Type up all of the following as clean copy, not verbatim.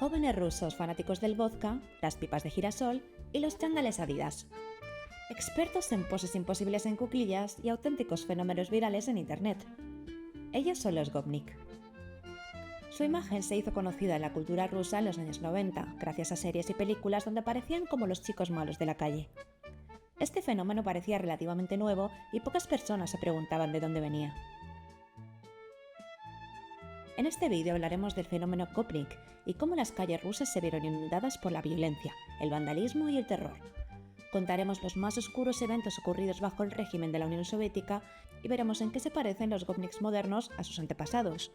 jóvenes rusos fanáticos del vodka, las pipas de girasol y los chándales Adidas. Expertos en poses imposibles en cuclillas y auténticos fenómenos virales en internet. Ellos son los Gopnik. Su imagen se hizo conocida en la cultura rusa en los años 90, gracias a series y películas donde aparecían como los chicos malos de la calle. Este fenómeno parecía relativamente nuevo y pocas personas se preguntaban de dónde venía. En este vídeo hablaremos del fenómeno Gopnik y cómo las calles rusas se vieron inundadas por la violencia, el vandalismo y el terror. Contaremos los más oscuros eventos ocurridos bajo el régimen de la Unión Soviética y veremos en qué se parecen los Gopniks modernos a sus antepasados.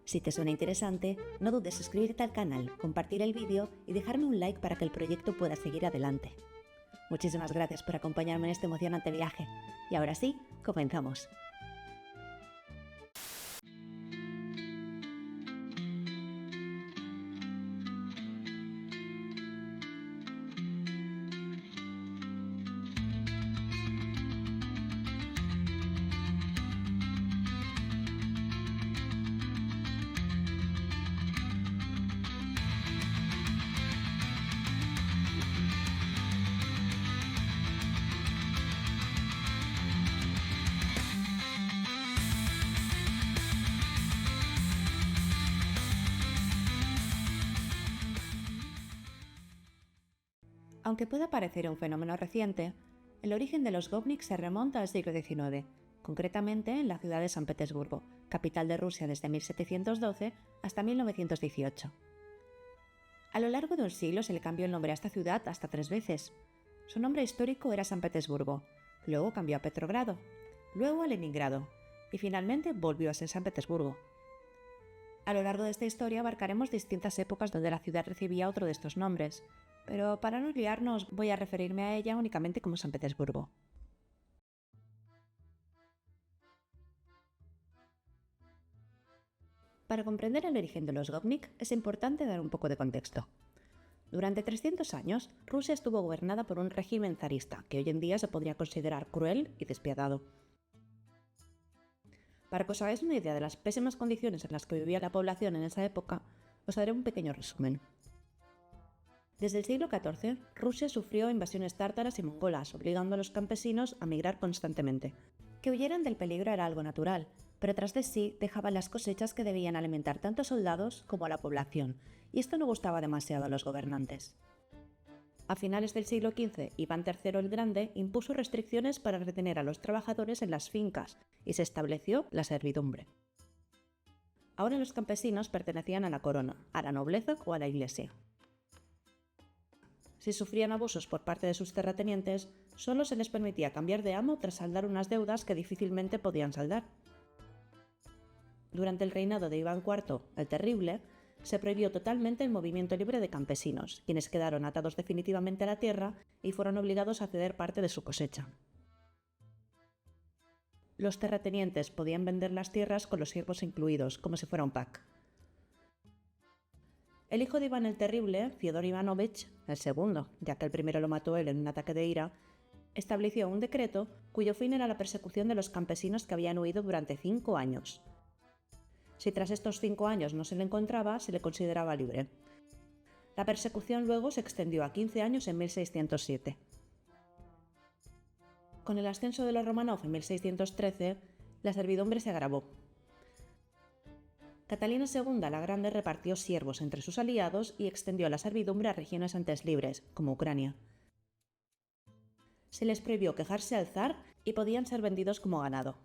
Si te suena interesante, no dudes en suscribirte al canal, compartir el vídeo y dejarme un like para que el proyecto pueda seguir adelante. Muchísimas gracias por acompañarme en este emocionante viaje. Y ahora sí, comenzamos. Aunque pueda parecer un fenómeno reciente, el origen de los Gopnik se remonta al siglo XIX, concretamente en la ciudad de San Petersburgo, capital de Rusia desde 1712 hasta 1918. A lo largo de un siglo se le cambió el nombre a esta ciudad hasta 3 veces. Su nombre histórico era San Petersburgo, luego cambió a Petrogrado, luego a Leningrado y finalmente volvió a ser San Petersburgo. A lo largo de esta historia abarcaremos distintas épocas donde la ciudad recibía otro de estos nombres, pero para no liarnos voy a referirme a ella únicamente como San Petersburgo. Para comprender el origen de los Gopnik es importante dar un poco de contexto. Durante 300 años, Rusia estuvo gobernada por un régimen zarista que hoy en día se podría considerar cruel y despiadado. Para que os hagáis una idea de las pésimas condiciones en las que vivía la población en esa época, os haré un pequeño resumen. Desde el siglo XIV, Rusia sufrió invasiones tártaras y mongolas, obligando a los campesinos a migrar constantemente. Que huyeran del peligro era algo natural, pero tras de sí dejaban las cosechas que debían alimentar tanto a soldados como a la población, y esto no gustaba demasiado a los gobernantes. A finales del siglo XV, Iván III el Grande impuso restricciones para retener a los trabajadores en las fincas y se estableció la servidumbre. Ahora los campesinos pertenecían a la corona, a la nobleza o a la iglesia. Si sufrían abusos por parte de sus terratenientes, solo se les permitía cambiar de amo tras saldar unas deudas que difícilmente podían saldar. Durante el reinado de Iván IV el Terrible, se prohibió totalmente el movimiento libre de campesinos, quienes quedaron atados definitivamente a la tierra y fueron obligados a ceder parte de su cosecha. Los terratenientes podían vender las tierras con los siervos incluidos, como si fuera un pack. El hijo de Iván el Terrible, Fiódor Ivanovich, el segundo, ya que el primero lo mató él en un ataque de ira, estableció un decreto cuyo fin era la persecución de los campesinos que habían huido durante 5 años. Si tras estos 5 años no se le encontraba, se le consideraba libre. La persecución luego se extendió a 15 años en 1607. Con el ascenso de los Romanov en 1613, la servidumbre se agravó. Catalina II la Grande repartió siervos entre sus aliados y extendió la servidumbre a regiones antes libres, como Ucrania. Se les prohibió quejarse al zar y podían ser vendidos como ganado.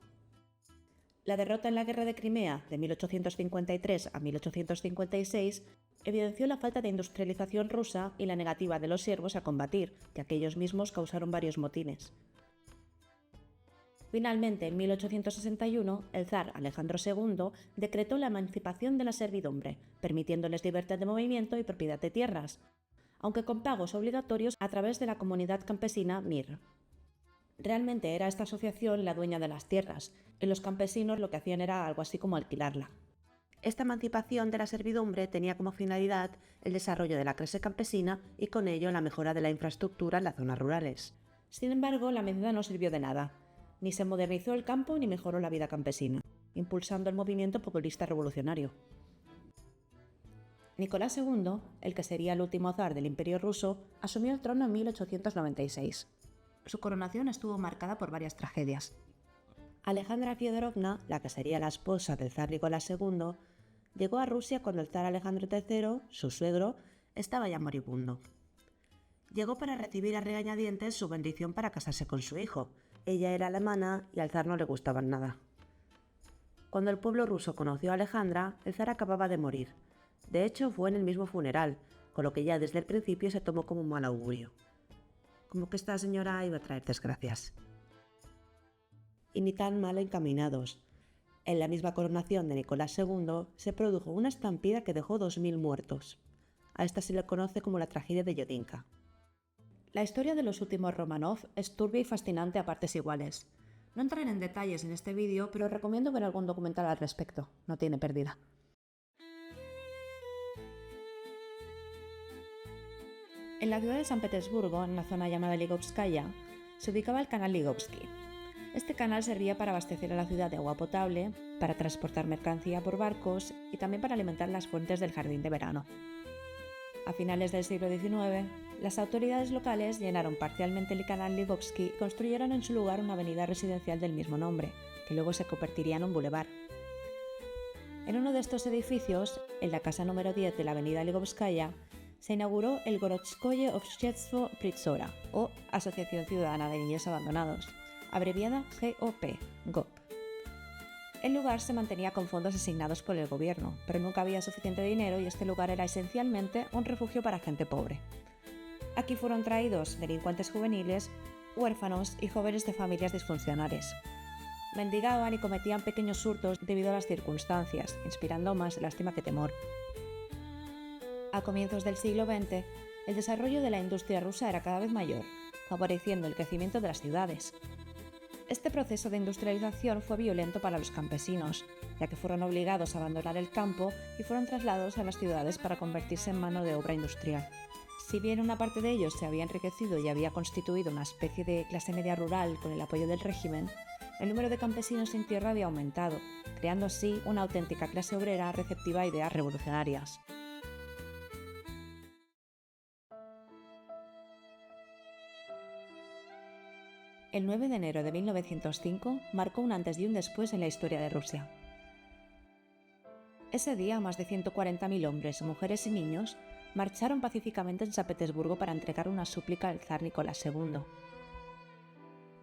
La derrota en la Guerra de Crimea de 1853 a 1856 evidenció la falta de industrialización rusa y la negativa de los siervos a combatir, ya que ellos mismos causaron varios motines. Finalmente, en 1861, el zar Alejandro II decretó la emancipación de la servidumbre, permitiéndoles libertad de movimiento y propiedad de tierras, aunque con pagos obligatorios a través de la comunidad campesina Mir. Realmente era esta asociación la dueña de las tierras, y los campesinos lo que hacían era algo así como alquilarla. Esta emancipación de la servidumbre tenía como finalidad el desarrollo de la clase campesina y con ello la mejora de la infraestructura en las zonas rurales. Sin embargo, la medida no sirvió de nada. Ni se modernizó el campo ni mejoró la vida campesina, impulsando el movimiento populista revolucionario. Nicolás II, el que sería el último zar del Imperio ruso, asumió el trono en 1896. Su coronación estuvo marcada por varias tragedias. Alejandra Fyodorovna, la que sería la esposa del zar Nicolás II, llegó a Rusia cuando el zar Alejandro III, su suegro, estaba ya moribundo. Llegó para recibir a regañadientes su bendición para casarse con su hijo. Ella era alemana y al zar no le gustaban nada. Cuando el pueblo ruso conoció a Alejandra, el zar acababa de morir. De hecho, fue en el mismo funeral, con lo que ya desde el principio se tomó como un mal augurio. Como que esta señora iba a traer desgracias. Y ni tan mal encaminados. En la misma coronación de Nicolás II se produjo una estampida que dejó 2000 muertos. A esta se le conoce como la tragedia de Yodinka. La historia de los últimos Románov es turbia y fascinante a partes iguales. No entraré en detalles en este vídeo, pero recomiendo ver algún documental al respecto, no tiene pérdida. En la ciudad de San Petersburgo, en la zona llamada Ligovskaya, se ubicaba el canal Ligovsky. Este canal servía para abastecer a la ciudad de agua potable, para transportar mercancía por barcos y también para alimentar las fuentes del jardín de verano. A finales del siglo XIX, las autoridades locales llenaron parcialmente el canal Ligovsky y construyeron en su lugar una avenida residencial del mismo nombre, que luego se convertiría en un bulevar. En uno de estos edificios, en la casa número 10 de la avenida Ligovskaya, se inauguró el Gorodskoye Общество Призора, o Asociación Ciudadana de Niños Abandonados, abreviada GOP. El lugar se mantenía con fondos asignados por el gobierno, pero nunca había suficiente dinero y este lugar era esencialmente un refugio para gente pobre. Aquí fueron traídos delincuentes juveniles, huérfanos y jóvenes de familias disfuncionales. Mendigaban y cometían pequeños hurtos debido a las circunstancias, inspirando más lástima que temor. A comienzos del siglo XX, el desarrollo de la industria rusa era cada vez mayor, favoreciendo el crecimiento de las ciudades. Este proceso de industrialización fue violento para los campesinos, ya que fueron obligados a abandonar el campo y fueron trasladados a las ciudades para convertirse en mano de obra industrial. Si bien una parte de ellos se había enriquecido y había constituido una especie de clase media rural con el apoyo del régimen, el número de campesinos sin tierra había aumentado, creando así una auténtica clase obrera receptiva a ideas revolucionarias. El 9 de enero de 1905 marcó un antes y un después en la historia de Rusia. Ese día, más de 140.000 hombres, mujeres y niños marcharon pacíficamente en San Petersburgo para entregar una súplica al zar Nicolás II.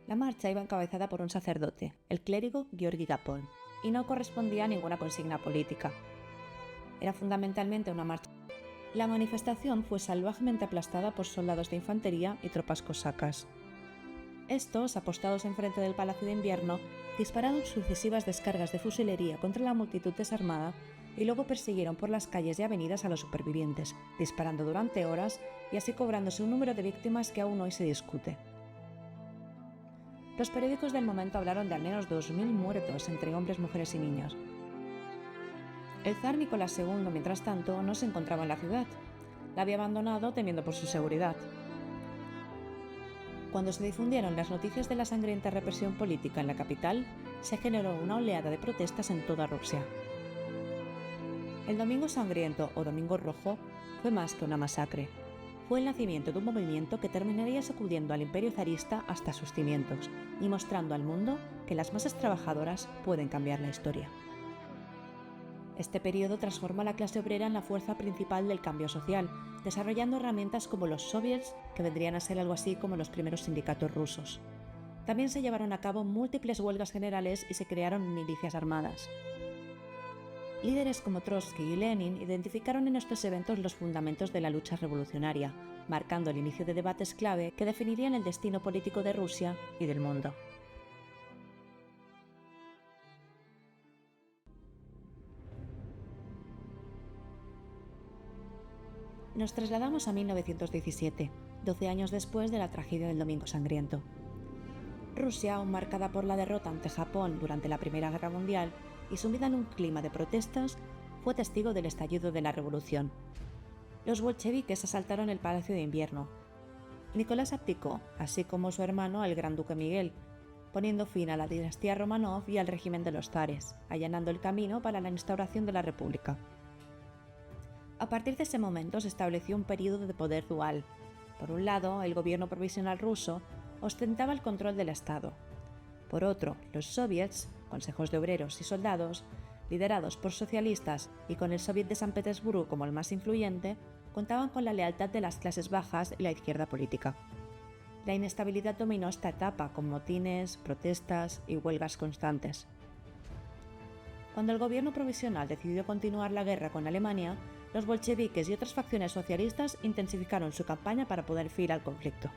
La marcha iba encabezada por un sacerdote, el clérigo Georgi Gapon, y no correspondía a ninguna consigna política. Era fundamentalmente una marcha. La manifestación fue salvajemente aplastada por soldados de infantería y tropas cosacas. Estos, apostados enfrente del Palacio de Invierno, dispararon sucesivas descargas de fusilería contra la multitud desarmada y luego persiguieron por las calles y avenidas a los supervivientes, disparando durante horas y así cobrándose un número de víctimas que aún hoy se discute. Los periódicos del momento hablaron de al menos 2.000 muertos entre hombres, mujeres y niños. El zar Nicolás II, mientras tanto, no se encontraba en la ciudad. La había abandonado temiendo por su seguridad. Cuando se difundieron las noticias de la sangrienta represión política en la capital, se generó una oleada de protestas en toda Rusia. El Domingo Sangriento o Domingo Rojo fue más que una masacre. Fue el nacimiento de un movimiento que terminaría sacudiendo al imperio zarista hasta sus cimientos y mostrando al mundo que las masas trabajadoras pueden cambiar la historia. Este periodo transformó a la clase obrera en la fuerza principal del cambio social, desarrollando herramientas como los soviets, que vendrían a ser algo así como los primeros sindicatos rusos. También se llevaron a cabo múltiples huelgas generales y se crearon milicias armadas. Líderes como Trotsky y Lenin identificaron en estos eventos los fundamentos de la lucha revolucionaria, marcando el inicio de debates clave que definirían el destino político de Rusia y del mundo. Nos trasladamos a 1917, 12 años después de la tragedia del Domingo Sangriento. Rusia, aún marcada por la derrota ante Japón durante la Primera Guerra Mundial y sumida en un clima de protestas, fue testigo del estallido de la revolución. Los bolcheviques asaltaron el Palacio de Invierno. Nicolás abdicó, así como su hermano, el Gran Duque Miguel, poniendo fin a la dinastía Románov y al régimen de los zares, allanando el camino para la instauración de la República. A partir de ese momento se estableció un periodo de poder dual. Por un lado, el gobierno provisional ruso ostentaba el control del Estado. Por otro, los soviets, consejos de obreros y soldados, liderados por socialistas y con el Soviet de San Petersburgo como el más influyente, contaban con la lealtad de las clases bajas y la izquierda política. La inestabilidad dominó esta etapa con motines, protestas y huelgas constantes. Cuando el gobierno provisional decidió continuar la guerra con Alemania, los bolcheviques y otras facciones socialistas intensificaron su campaña para poner fin al conflicto.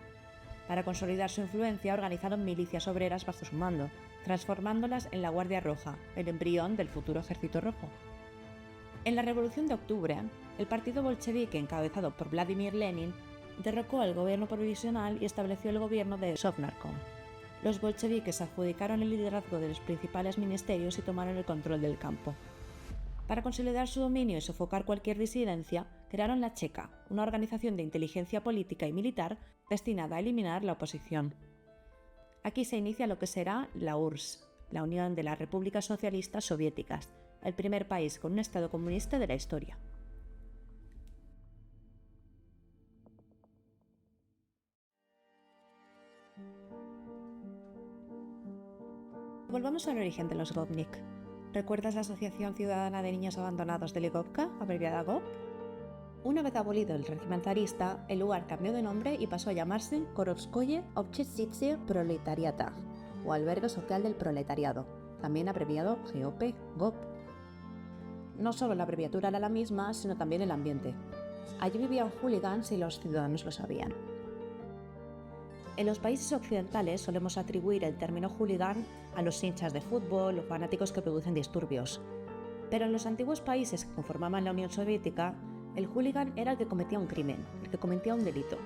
Para consolidar su influencia, organizaron milicias obreras bajo su mando, transformándolas en la Guardia Roja, el embrión del futuro Ejército Rojo. En la Revolución de Octubre, el partido bolchevique encabezado por Vladimir Lenin derrocó al gobierno provisional y estableció el gobierno de Sovnarkom. Los bolcheviques adjudicaron el liderazgo de los principales ministerios y tomaron el control del campo. Para consolidar su dominio y sofocar cualquier disidencia, crearon la Cheka, una organización de inteligencia política y militar destinada a eliminar la oposición. Aquí se inicia lo que será la URSS, la Unión de las Repúblicas Socialistas Soviéticas, el primer país con un Estado comunista de la historia. Volvamos al origen de los Gopnik. ¿Recuerdas la Asociación Ciudadana de Niños Abandonados de Ligovka, abreviada GOP? Una vez abolido el régimen zarista, el lugar cambió de nombre y pasó a llamarse Korovskoye Obchestitsie Proletariata, o Albergue Social del Proletariado, también abreviado GOP, GOP. No solo la abreviatura era la misma, sino también el ambiente. Allí vivían hooligans y los ciudadanos lo sabían. En los países occidentales solemos atribuir el término hooligan a los hinchas de fútbol o fanáticos que producen disturbios. Pero en los antiguos países que conformaban la Unión Soviética, el hooligan era el que cometía un crimen, el que cometía un delito.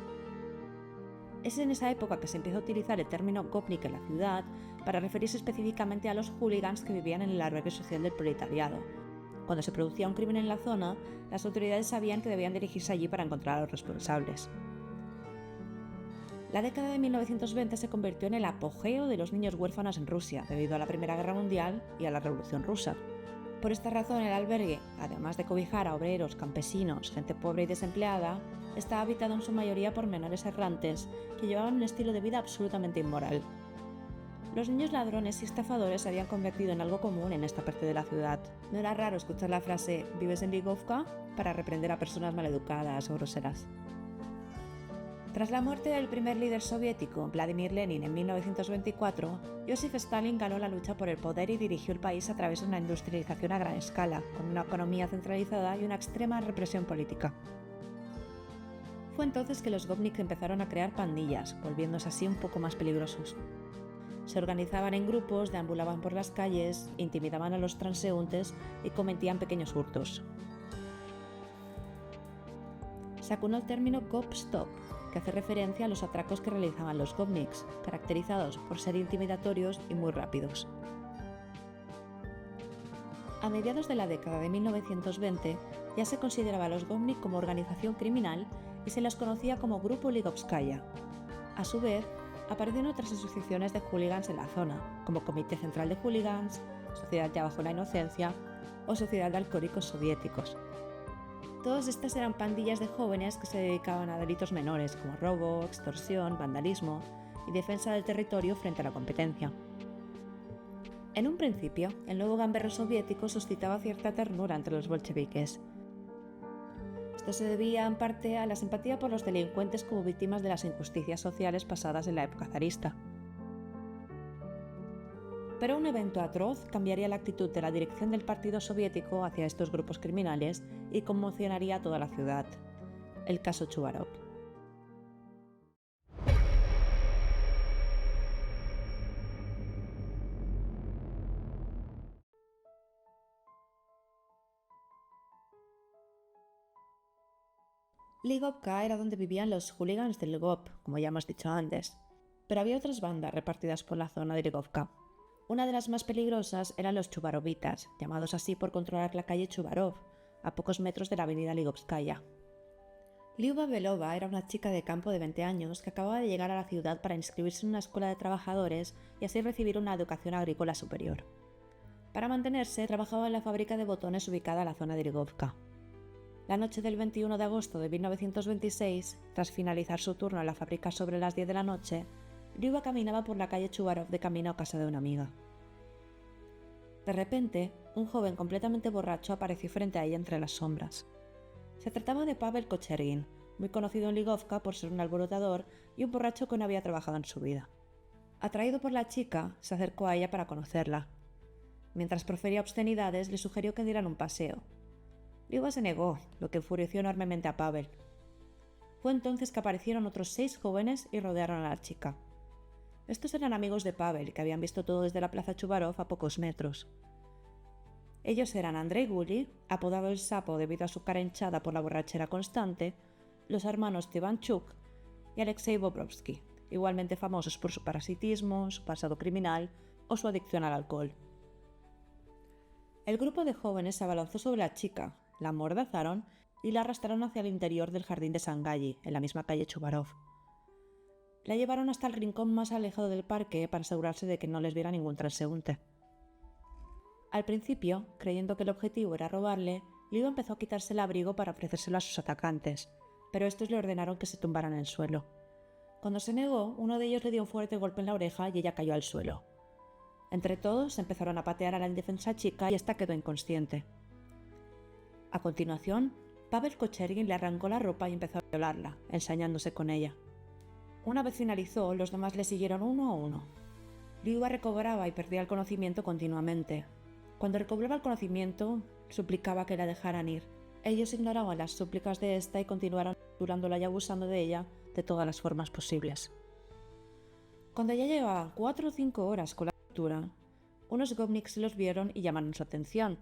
Es en esa época que se empezó a utilizar el término gopnik en la ciudad para referirse específicamente a los hooligans que vivían en el albergue social del proletariado. Cuando se producía un crimen en la zona, las autoridades sabían que debían dirigirse allí para encontrar a los responsables. La década de 1920 se convirtió en el apogeo de los niños huérfanos en Rusia, debido a la Primera Guerra Mundial y a la Revolución Rusa. Por esta razón, el albergue, además de cobijar a obreros, campesinos, gente pobre y desempleada, estaba habitado en su mayoría por menores errantes que llevaban un estilo de vida absolutamente inmoral. Los niños ladrones y estafadores se habían convertido en algo común en esta parte de la ciudad. No era raro escuchar la frase «¿Vives en Ligovka?», para reprender a personas maleducadas o groseras. Tras la muerte del primer líder soviético, Vladimir Lenin, en 1924, Joseph Stalin ganó la lucha por el poder y dirigió el país a través de una industrialización a gran escala, con una economía centralizada y una extrema represión política. Fue entonces que los gopnik empezaron a crear pandillas, volviéndose así un poco más peligrosos. Se organizaban en grupos, deambulaban por las calles, intimidaban a los transeúntes y cometían pequeños hurtos. Se acuñó el término Gop-Stop, que hace referencia a los atracos que realizaban los gopniks, caracterizados por ser intimidatorios y muy rápidos. A mediados de la década de 1920 ya se consideraba a los gopnik como organización criminal y se las conocía como Grupo Ligovskaya. A su vez, aparecieron otras asociaciones de hooligans en la zona, como Comité Central de Hooligans, Sociedad Ya Bajo la Inocencia o Sociedad de Alcohólicos Soviéticos. Todas estas eran pandillas de jóvenes que se dedicaban a delitos menores como robo, extorsión, vandalismo y defensa del territorio frente a la competencia. En un principio, el nuevo gamberro soviético suscitaba cierta ternura entre los bolcheviques. Esto se debía en parte a la simpatía por los delincuentes como víctimas de las injusticias sociales pasadas en la época zarista. Pero un evento atroz cambiaría la actitud de la dirección del partido soviético hacia estos grupos criminales y conmocionaría a toda la ciudad: el caso Chubarov. Ligovka era donde vivían los hooligans del GOP, como ya hemos dicho antes, pero había otras bandas repartidas por la zona de Ligovka. Una de las más peligrosas eran los chubarovitas, llamados así por controlar la calle Chubarov, a pocos metros de la avenida Ligovskaya. Lyuba Belova era una chica de campo de 20 años que acababa de llegar a la ciudad para inscribirse en una escuela de trabajadores y así recibir una educación agrícola superior. Para mantenerse, trabajaba en la fábrica de botones ubicada en la zona de Ligovka. La noche del 21 de agosto de 1926, tras finalizar su turno en la fábrica sobre las 10 de la noche, Lyuba caminaba por la calle Chubarov de camino a casa de una amiga. De repente, un joven completamente borracho apareció frente a ella entre las sombras. Se trataba de Pavel Kochergin, muy conocido en Ligovka por ser un alborotador y un borracho que no había trabajado en su vida. Atraído por la chica, se acercó a ella para conocerla. Mientras profería obscenidades, le sugirió que dieran un paseo. Lyuba se negó, lo que enfureció enormemente a Pavel. Fue entonces que aparecieron otros 6 jóvenes y rodearon a la chica. Estos eran amigos de Pavel, que habían visto todo desde la plaza Chubarov a pocos metros. Ellos eran Andrei Guli, apodado el Sapo debido a su cara hinchada por la borrachera constante, los hermanos Tivanchuk y Alexei Bobrovsky, igualmente famosos por su parasitismo, su pasado criminal o su adicción al alcohol. El grupo de jóvenes se abalanzó sobre la chica, la amordazaron y la arrastraron hacia el interior del jardín de Sangalli, en la misma calle Chubarov. La llevaron hasta el rincón más alejado del parque para asegurarse de que no les viera ningún transeúnte. Al principio, creyendo que el objetivo era robarle, Lyuba empezó a quitarse el abrigo para ofrecérselo a sus atacantes, pero estos le ordenaron que se tumbaran en el suelo. Cuando se negó, uno de ellos le dio un fuerte golpe en la oreja y ella cayó al suelo. Entre todos, empezaron a patear a la indefensa chica y ésta quedó inconsciente. A continuación, Pavel Kochergin le arrancó la ropa y empezó a violarla, ensañándose con ella. Una vez finalizó, los demás le siguieron uno a uno. Lyuba recobraba y perdía el conocimiento continuamente. Cuando recobraba el conocimiento, suplicaba que la dejaran ir. Ellos ignoraban las súplicas de esta y continuaron torturándola y abusando de ella de todas las formas posibles. Cuando ya llevaban 4 o 5 horas con la tortura, unos gopniks los vieron y llamaron su atención.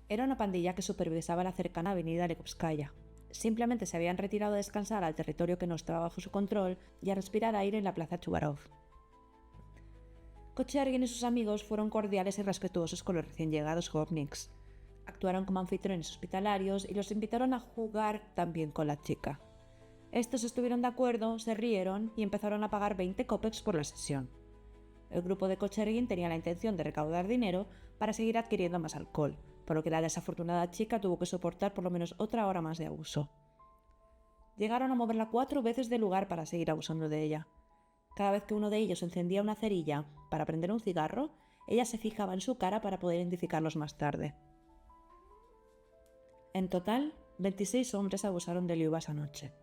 Era una pandilla que supervisaba la cercana avenida Lekovskaya. Simplemente se habían retirado a descansar al territorio que no estaba bajo su control y a respirar aire en la plaza Chubarov. Kochergin y sus amigos fueron cordiales y respetuosos con los recién llegados gopniks. Actuaron como anfitriones hospitalarios y los invitaron a jugar también con la chica. Estos estuvieron de acuerdo, se rieron y empezaron a pagar 20 kopecks por la sesión. El grupo de Kochergin tenía la intención de recaudar dinero para seguir adquiriendo más alcohol, por lo que la desafortunada chica tuvo que soportar por lo menos otra hora más de abuso. Llegaron a moverla 4 veces del lugar para seguir abusando de ella. Cada vez que uno de ellos encendía una cerilla para prender un cigarro, ella se fijaba en su cara para poder identificarlos más tarde. En total, 26 hombres abusaron de Lyuba esa noche.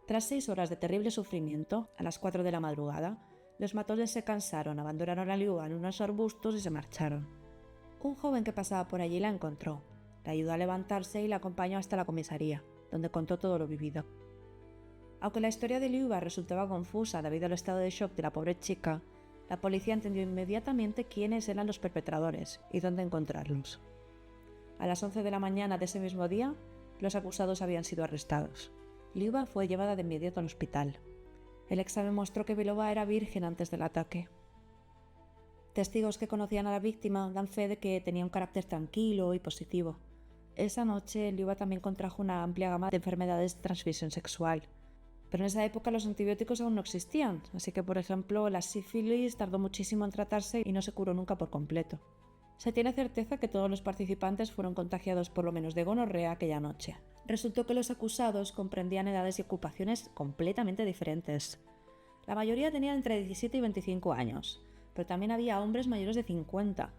Tras 6 horas de terrible sufrimiento, a las 4 de la madrugada, los matones se cansaron, abandonaron a Lyuba en unos arbustos y se marcharon. Un joven que pasaba por allí la encontró, la ayudó a levantarse y la acompañó hasta la comisaría, donde contó todo lo vivido. Aunque la historia de Lyuba resultaba confusa debido al estado de shock de la pobre chica, la policía entendió inmediatamente quiénes eran los perpetradores y dónde encontrarlos. A las 11 de la mañana de ese mismo día, los acusados habían sido arrestados. Lyuba fue llevada de inmediato al hospital. El examen mostró que Belova era virgen antes del ataque. Testigos que conocían a la víctima dan fe de que tenía un carácter tranquilo y positivo. Esa noche, Lyuba también contrajo una amplia gama de enfermedades de transmisión sexual. Pero en esa época los antibióticos aún no existían, así que, por ejemplo, la sífilis tardó muchísimo en tratarse y no se curó nunca por completo. Se tiene certeza que todos los participantes fueron contagiados por lo menos de gonorrea aquella noche. Resultó que los acusados comprendían edades y ocupaciones completamente diferentes. La mayoría tenían entre 17 y 25 años, pero también había hombres mayores de 50.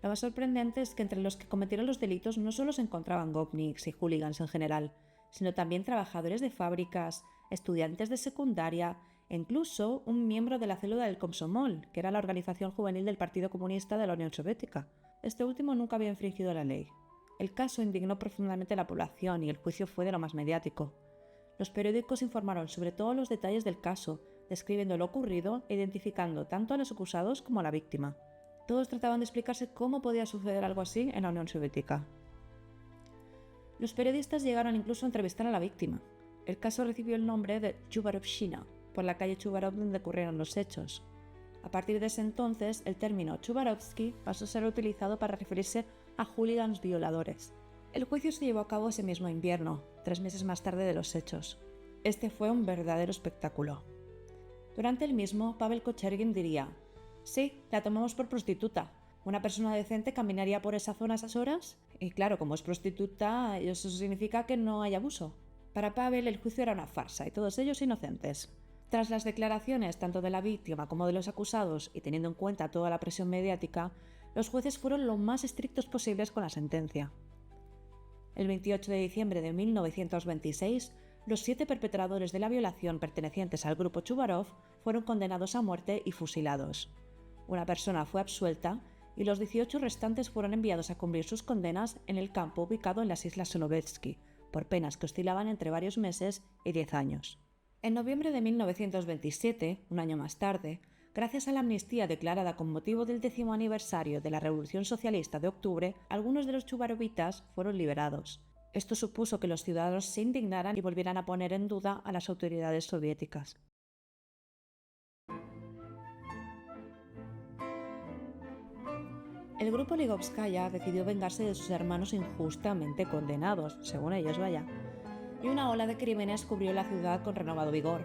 Lo más sorprendente es que entre los que cometieron los delitos no solo se encontraban gopniks y hooligans en general, sino también trabajadores de fábricas, estudiantes de secundaria e incluso un miembro de la célula del Komsomol, que era la organización juvenil del Partido Comunista de la Unión Soviética. Este último nunca había infringido la ley. El caso indignó profundamente a la población y el juicio fue de lo más mediático. Los periódicos informaron sobre todos los detalles del caso, describiendo lo ocurrido e identificando tanto a los acusados como a la víctima. Todos trataban de explicarse cómo podía suceder algo así en la Unión Soviética. Los periodistas llegaron incluso a entrevistar a la víctima. El caso recibió el nombre de Chubarovshchina, por la calle Chubarov donde ocurrieron los hechos. A partir de ese entonces, el término Chubarovsky pasó a ser utilizado para referirse a hooligans violadores. El juicio se llevó a cabo ese mismo invierno, 3 meses más tarde de los hechos. Este fue un verdadero espectáculo. Durante el mismo, Pavel Kochergin diría: «Sí, la tomamos por prostituta, ¿Una persona decente caminaría por esa zona a esas horas? Y claro, como es prostituta, eso significa que no hay abuso. Para Pavel, el juicio era una farsa y todos ellos inocentes. Tras las declaraciones tanto de la víctima como de los acusados y teniendo en cuenta toda la presión mediática, los jueces fueron lo más estrictos posibles con la sentencia. El 28 de diciembre de 1926, los 7 perpetradores de la violación pertenecientes al grupo Chubarov fueron condenados a muerte y fusilados. Una persona fue absuelta y los 18 restantes fueron enviados a cumplir sus condenas en el campo ubicado en las Islas Solovetsky, por penas que oscilaban entre varios meses y 10 años. En noviembre de 1927, un año más tarde, gracias a la amnistía declarada con motivo del 10º aniversario de la Revolución Socialista de octubre, algunos de los chubarovitas fueron liberados. Esto supuso que los ciudadanos se indignaran y volvieran a poner en duda a las autoridades soviéticas. El grupo Ligovskaya decidió vengarse de sus hermanos injustamente condenados, según ellos vaya, y una ola de crímenes cubrió la ciudad con renovado vigor.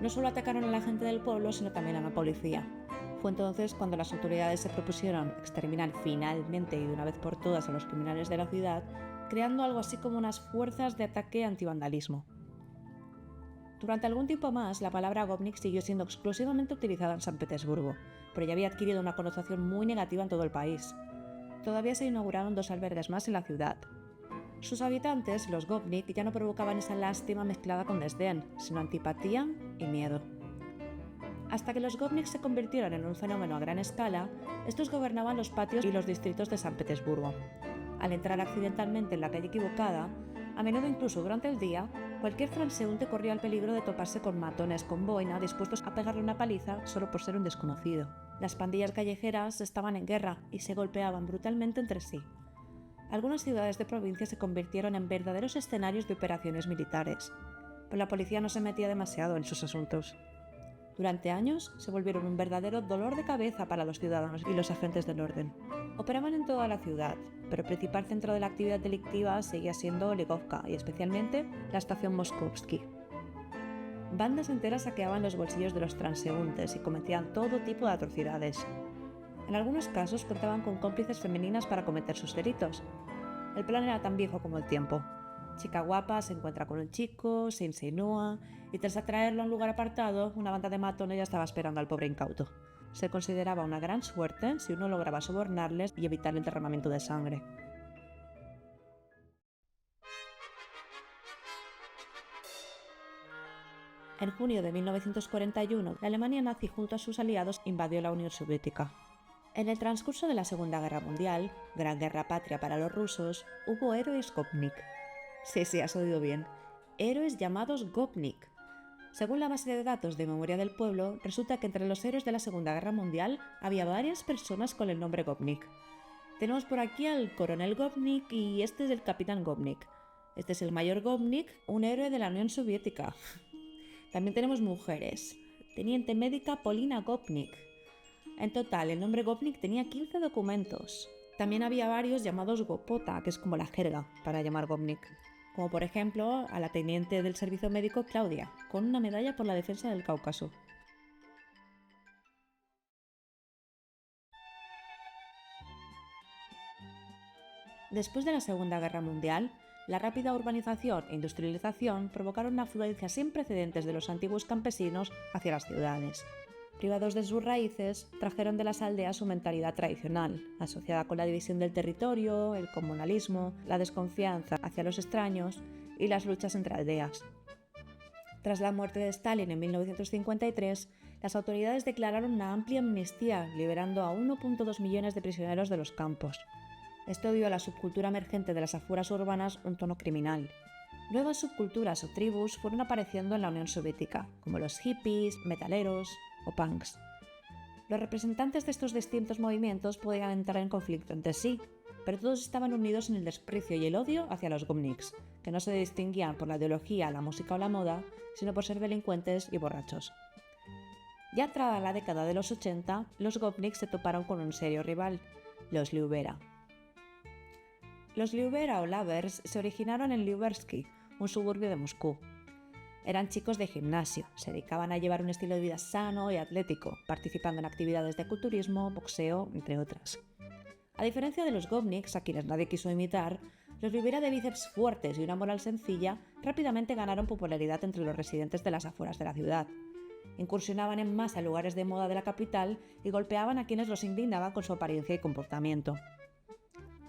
No solo atacaron a la gente del pueblo, sino también a la policía. Fue entonces cuando las autoridades se propusieron exterminar finalmente y de una vez por todas a los criminales de la ciudad, creando algo así como unas fuerzas de ataque antivandalismo. Durante algún tiempo más, la palabra Gopnik siguió siendo exclusivamente utilizada en San Petersburgo, pero ya había adquirido una connotación muy negativa en todo el país. Todavía se inauguraron 2 albergues más en la ciudad. Sus habitantes, los Gopnik, ya no provocaban esa lástima mezclada con desdén, sino antipatía y miedo. Hasta que los Gopnik se convirtieron en un fenómeno a gran escala, estos gobernaban los patios y los distritos de San Petersburgo. Al entrar accidentalmente en la calle equivocada, a menudo incluso durante el día, cualquier transeúnte corría el peligro de toparse con matones con boina dispuestos a pegarle una paliza solo por ser un desconocido. Las pandillas callejeras estaban en guerra y se golpeaban brutalmente entre sí. Algunas ciudades de provincia se convirtieron en verdaderos escenarios de operaciones militares, pero la policía no se metía demasiado en sus asuntos. Durante años se volvieron un verdadero dolor de cabeza para los ciudadanos y los agentes del orden. Operaban en toda la ciudad, pero el principal centro de la actividad delictiva seguía siendo Ligovka y especialmente la estación Moskovsky. Bandas enteras saqueaban los bolsillos de los transeúntes y cometían todo tipo de atrocidades. En algunos casos contaban con cómplices femeninas para cometer sus delitos. El plan era tan viejo como el tiempo. Chica guapa se encuentra con un chico, se insinúa y tras atraerlo a un lugar apartado, una banda de matones ya estaba esperando al pobre incauto. Se consideraba una gran suerte si uno lograba sobornarles y evitar el derramamiento de sangre. En junio de 1941, la Alemania nazi junto a sus aliados invadió la Unión Soviética. En el transcurso de la Segunda Guerra Mundial, gran guerra patria para los rusos, hubo héroes Gopnik. Sí, has oído bien. Héroes llamados Gopnik. Según la base de datos de Memoria del Pueblo, resulta que entre los héroes de la Segunda Guerra Mundial había varias personas con el nombre Gopnik. Tenemos por aquí al coronel Gopnik y este es el capitán Gopnik. Este es el mayor Gopnik, un héroe de la Unión Soviética. También tenemos mujeres. Teniente médica Polina Gopnik. En total, el nombre Gopnik tenía 15 documentos. También había varios llamados Gopota, que es como la jerga para llamar Gopnik. Como por ejemplo a la teniente del servicio médico Claudia, con una medalla por la defensa del Cáucaso. Después de la Segunda Guerra Mundial, la rápida urbanización e industrialización provocaron una afluencia sin precedentes de los antiguos campesinos hacia las ciudades. Privados de sus raíces, trajeron de las aldeas su mentalidad tradicional, asociada con la división del territorio, el comunalismo, la desconfianza hacia los extraños y las luchas entre aldeas. Tras la muerte de Stalin en 1953, las autoridades declararon una amplia amnistía, liberando a 1,2 millones de prisioneros de los campos. Esto dio a la subcultura emergente de las afueras urbanas un tono criminal. Nuevas subculturas o tribus fueron apareciendo en la Unión Soviética, como los hippies, metaleros o punks. Los representantes de estos distintos movimientos podían entrar en conflicto entre sí, pero todos estaban unidos en el desprecio y el odio hacia los Gopniks, que no se distinguían por la ideología, la música o la moda, sino por ser delincuentes y borrachos. Ya entrada la década de los 80, los Gopniks se toparon con un serio rival, los Lyubera. Los Lyubera o Lovers se originaron en Lyubersky, un suburbio de Moscú. Eran chicos de gimnasio, se dedicaban a llevar un estilo de vida sano y atlético, participando en actividades de culturismo, boxeo, entre otras. A diferencia de los Gopniks, a quienes nadie quiso imitar, los Lluvera de bíceps fuertes y una moral sencilla rápidamente ganaron popularidad entre los residentes de las afueras de la ciudad. Incursionaban en masa en lugares de moda de la capital y golpeaban a quienes los indignaban con su apariencia y comportamiento.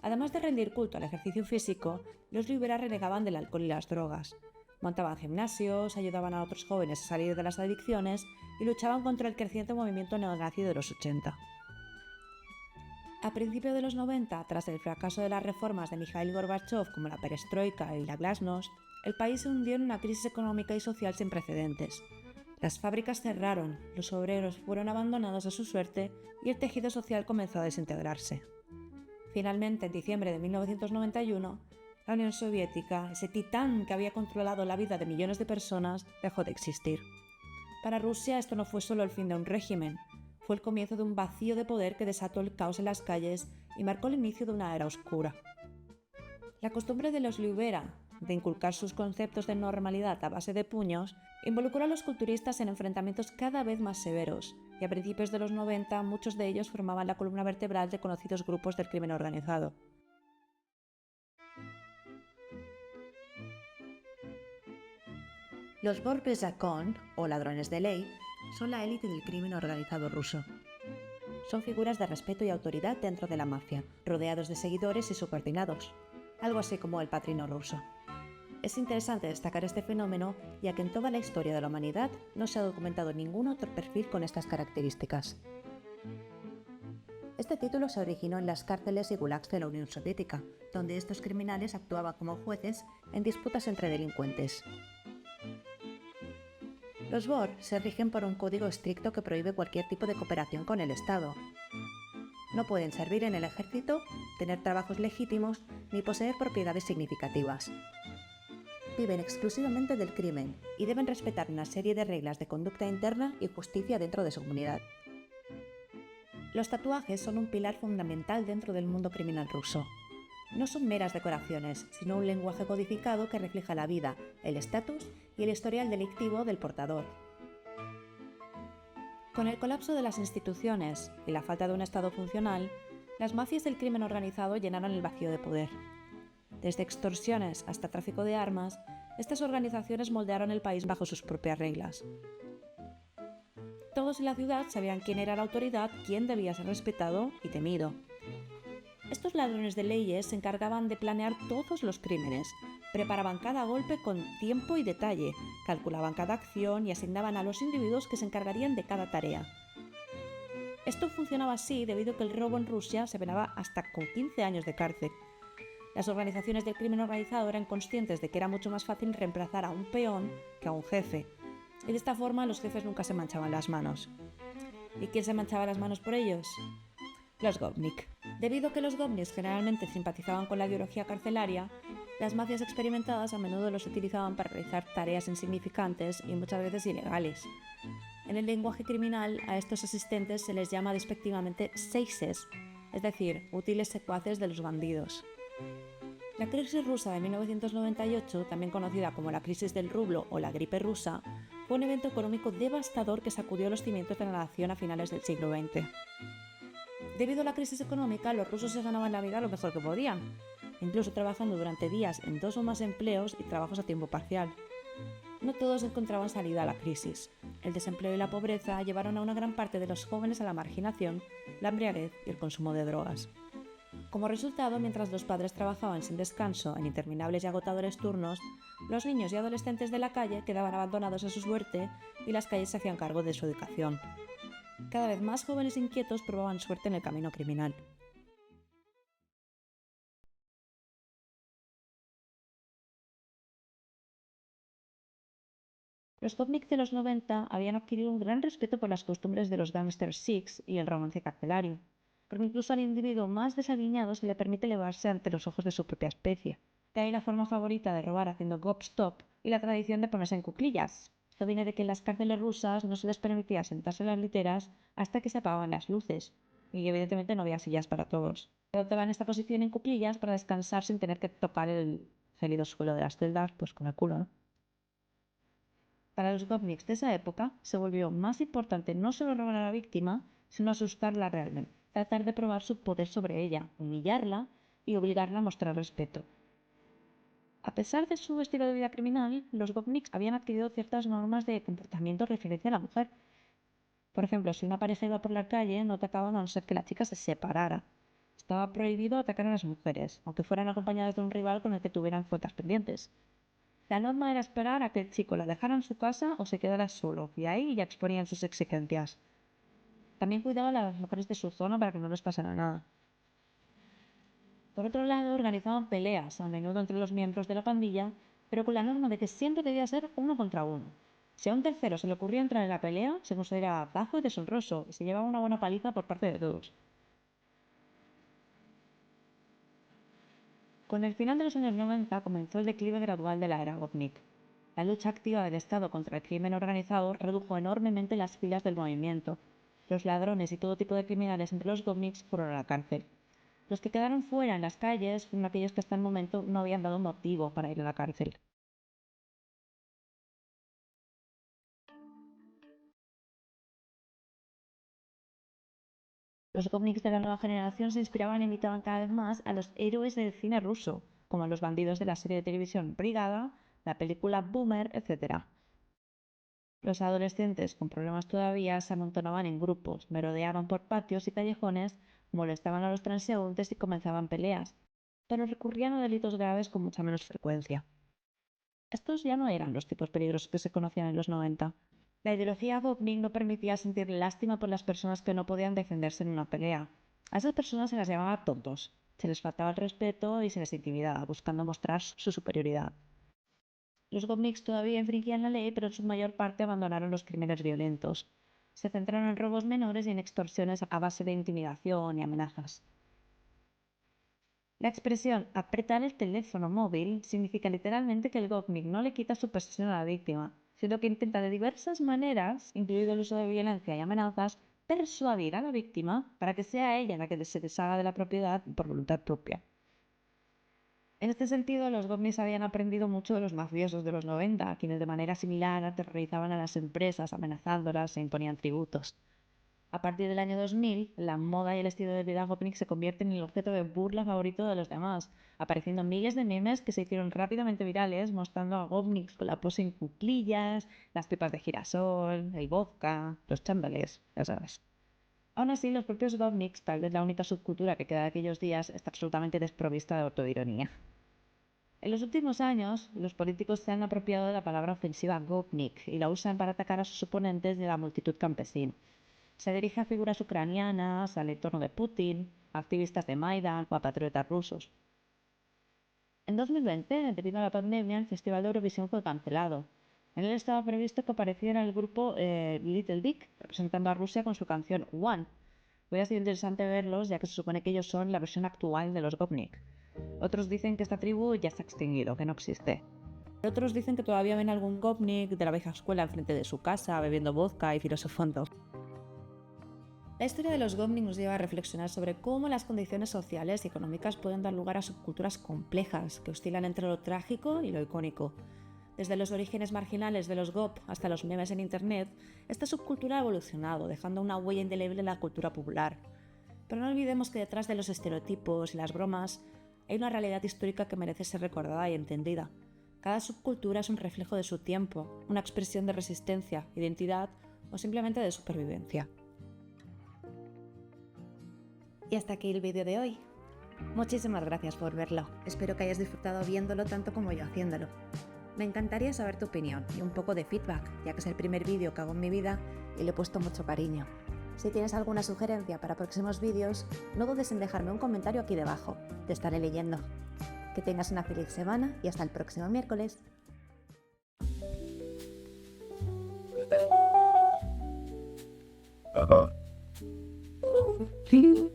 Además de rendir culto al ejercicio físico, los Lluvera renegaban del alcohol y las drogas. Montaban gimnasios, ayudaban a otros jóvenes a salir de las adicciones y luchaban contra el creciente movimiento neonazi de los 80. A principios de los 90, tras el fracaso de las reformas de Mikhail Gorbachev como la perestroika y la glasnost, el país se hundió en una crisis económica y social sin precedentes. Las fábricas cerraron, los obreros fueron abandonados a su suerte y el tejido social comenzó a desintegrarse. Finalmente, en diciembre de 1991, la Unión Soviética, ese titán que había controlado la vida de millones de personas, dejó de existir. Para Rusia esto no fue solo el fin de un régimen, fue el comienzo de un vacío de poder que desató el caos en las calles y marcó el inicio de una era oscura. La costumbre de los Lluvera de inculcar sus conceptos de normalidad a base de puños involucró a los culturistas en enfrentamientos cada vez más severos, y a principios de los 90 muchos de ellos formaban la columna vertebral de conocidos grupos del crimen organizado. Los Borbes Zakon, o ladrones de ley, son la élite del crimen organizado ruso. Son figuras de respeto y autoridad dentro de la mafia, rodeados de seguidores y subordinados, algo así como el Padrino ruso. Es interesante destacar este fenómeno, ya que en toda la historia de la humanidad no se ha documentado ningún otro perfil con estas características. Este título se originó en las cárceles y gulags de la Unión Soviética, donde estos criminales actuaban como jueces en disputas entre delincuentes. Los BOR se rigen por un código estricto que prohíbe cualquier tipo de cooperación con el Estado. No pueden servir en el ejército, tener trabajos legítimos ni poseer propiedades significativas. Viven exclusivamente del crimen y deben respetar una serie de reglas de conducta interna y justicia dentro de su comunidad. Los tatuajes son un pilar fundamental dentro del mundo criminal ruso. No son meras decoraciones, sino un lenguaje codificado que refleja la vida, el estatus y el historial delictivo del portador. Con el colapso de las instituciones y la falta de un Estado funcional, las mafias del crimen organizado llenaron el vacío de poder. Desde extorsiones hasta tráfico de armas, estas organizaciones moldearon el país bajo sus propias reglas. Todos en la ciudad sabían quién era la autoridad, quién debía ser respetado y temido. Estos ladrones de leyes se encargaban de planear todos los crímenes, preparaban cada golpe con tiempo y detalle, calculaban cada acción y asignaban a los individuos que se encargarían de cada tarea. Esto funcionaba así debido a que el robo en Rusia se penaba hasta con 15 años de cárcel. Las organizaciones del crimen organizado eran conscientes de que era mucho más fácil reemplazar a un peón que a un jefe, y de esta forma los jefes nunca se manchaban las manos. ¿Y quién se manchaba las manos por ellos? Los Gopnik. Debido a que los Gopniks generalmente simpatizaban con la ideología carcelaria, las mafias experimentadas a menudo los utilizaban para realizar tareas insignificantes y muchas veces ilegales. En el lenguaje criminal, a estos asistentes se les llama despectivamente seises, es decir, útiles secuaces de los bandidos. La crisis rusa de 1998, también conocida como la crisis del rublo o la gripe rusa, fue un evento económico devastador que sacudió los cimientos de la nación a finales del siglo XX. Debido a la crisis económica, los rusos se ganaban la vida lo mejor que podían, incluso trabajando durante días en 2 o más empleos y trabajos a tiempo parcial. No todos encontraban salida a la crisis. El desempleo y la pobreza llevaron a una gran parte de los jóvenes a la marginación, la embriaguez y el consumo de drogas. Como resultado, mientras los padres trabajaban sin descanso en interminables y agotadores turnos, los niños y adolescentes de la calle quedaban abandonados a su suerte y las calles se hacían cargo de su educación. Cada vez más jóvenes inquietos probaban suerte en el camino criminal. Los cómics de los 90 habían adquirido un gran respeto por las costumbres de los gangsters sikhs y el romance carcelario, porque incluso al individuo más desaliñado se le permite elevarse ante los ojos de su propia especie. De ahí la forma favorita de robar haciendo gop-stop y la tradición de ponerse en cuclillas. Esto viene de que en las cárceles rusas no se les permitía sentarse en las literas hasta que se apagaban las luces, y evidentemente no había sillas para todos. Adoptaban esta posición en cuclillas para descansar sin tener que tocar el gélido suelo de las celdas, pues con el culo, ¿no? Para los gopniks de esa época se volvió más importante no solo robar a la víctima, sino asustarla realmente. tratar de probar su poder sobre ella, humillarla y obligarla a mostrar respeto. A pesar de su estilo de vida criminal, los Gopniks habían adquirido ciertas normas de comportamiento referente a la mujer. Por ejemplo, si una pareja iba por la calle, no atacaban a no ser que la chica se separara. Estaba prohibido atacar a las mujeres, aunque fueran acompañadas de un rival con el que tuvieran cuentas pendientes. La norma era esperar a que el chico la dejara en su casa o se quedara solo, y ahí ya exponían sus exigencias. También cuidaban a las mujeres de su zona para que no les pasara nada. Por otro lado, organizaban peleas, a menudo entre los miembros de la pandilla, pero con la norma de que siempre debía ser uno contra uno. Si a un tercero se le ocurría entrar en la pelea, se consideraba bajo y deshonroso, y se llevaba una buena paliza por parte de todos. Con el final de los años 90 comenzó el declive gradual de la era Gopnik. La lucha activa del Estado contra el crimen organizado redujo enormemente las filas del movimiento. Los ladrones y todo tipo de criminales entre los Gopniks fueron a la cárcel. Los que quedaron fuera en las calles fueron aquellos que hasta el momento no habían dado motivo para ir a la cárcel. Los Gopniks de la nueva generación se inspiraban e imitaban cada vez más a los héroes del cine ruso, como a los bandidos de la serie de televisión Brigada, la película Boomer, etc. Los adolescentes con problemas todavía se amontonaban en grupos, merodeaban por patios y callejones, molestaban a los transeúntes y comenzaban peleas, pero recurrían a delitos graves con mucha menos frecuencia. Estos ya no eran los tipos peligrosos que se conocían en los 90. La ideología Gopnik no permitía sentir lástima por las personas que no podían defenderse en una pelea. A esas personas se las llamaba tontos, se les faltaba el respeto y se les intimidaba, buscando mostrar su superioridad. Los Gopniks todavía infringían la ley, pero en su mayor parte abandonaron los crímenes violentos. Se centraron en robos menores y en extorsiones a base de intimidación y amenazas. La expresión apretar el teléfono móvil significa literalmente que el Gopnik no le quita su posesión a la víctima, sino que intenta de diversas maneras, incluido el uso de violencia y amenazas, persuadir a la víctima para que sea ella la que se deshaga de la propiedad por voluntad propia. En este sentido, los Gopniks habían aprendido mucho de los mafiosos de los 90, quienes de manera similar aterrorizaban a las empresas, amenazándolas e imponían tributos. A partir del año 2000, la moda y el estilo de vida Gopnik se convierten en el objeto de burla favorito de los demás, apareciendo miles de memes que se hicieron rápidamente virales, mostrando a Gopniks con la pose en cuclillas, las pipas de girasol, el vodka, los chándales, ya sabes. Aún así, los propios Gopniks, tal vez la única subcultura que queda de aquellos días, está absolutamente desprovista de autoironía. En los últimos años, los políticos se han apropiado de la palabra ofensiva Gopnik y la usan para atacar a sus oponentes de la multitud campesina. Se dirige a figuras ucranianas, al entorno de Putin, a activistas de Maidan o a patriotas rusos. En 2020, debido a la pandemia, el Festival de Eurovisión fue cancelado. En él estaba previsto que apareciera el grupo Little Big, representando a Rusia con su canción One. Hubiera sido interesante verlos, ya que se supone que ellos son la versión actual de los Gopnik. Otros dicen que esta tribu ya se ha extinguido, que no existe. Otros dicen que todavía ven algún Gopnik de la vieja escuela enfrente de su casa, bebiendo vodka y filosofando. La historia de los Gopnik nos lleva a reflexionar sobre cómo las condiciones sociales y económicas pueden dar lugar a subculturas complejas que oscilan entre lo trágico y lo icónico. Desde los orígenes marginales de los Gop hasta los memes en internet, esta subcultura ha evolucionado, dejando una huella indeleble en la cultura popular. Pero no olvidemos que detrás de los estereotipos y las bromas hay una realidad histórica que merece ser recordada y entendida. Cada subcultura es un reflejo de su tiempo, una expresión de resistencia, identidad o simplemente de supervivencia. Y hasta aquí el vídeo de hoy. Muchísimas gracias por verlo. Espero que hayas disfrutado viéndolo tanto como yo haciéndolo. Me encantaría saber tu opinión y un poco de feedback, ya que es el primer vídeo que hago en mi vida y le he puesto mucho cariño. Si tienes alguna sugerencia para próximos vídeos, no dudes en dejarme un comentario aquí debajo. Te estaré leyendo. Que tengas una feliz semana y hasta el próximo miércoles. Sí.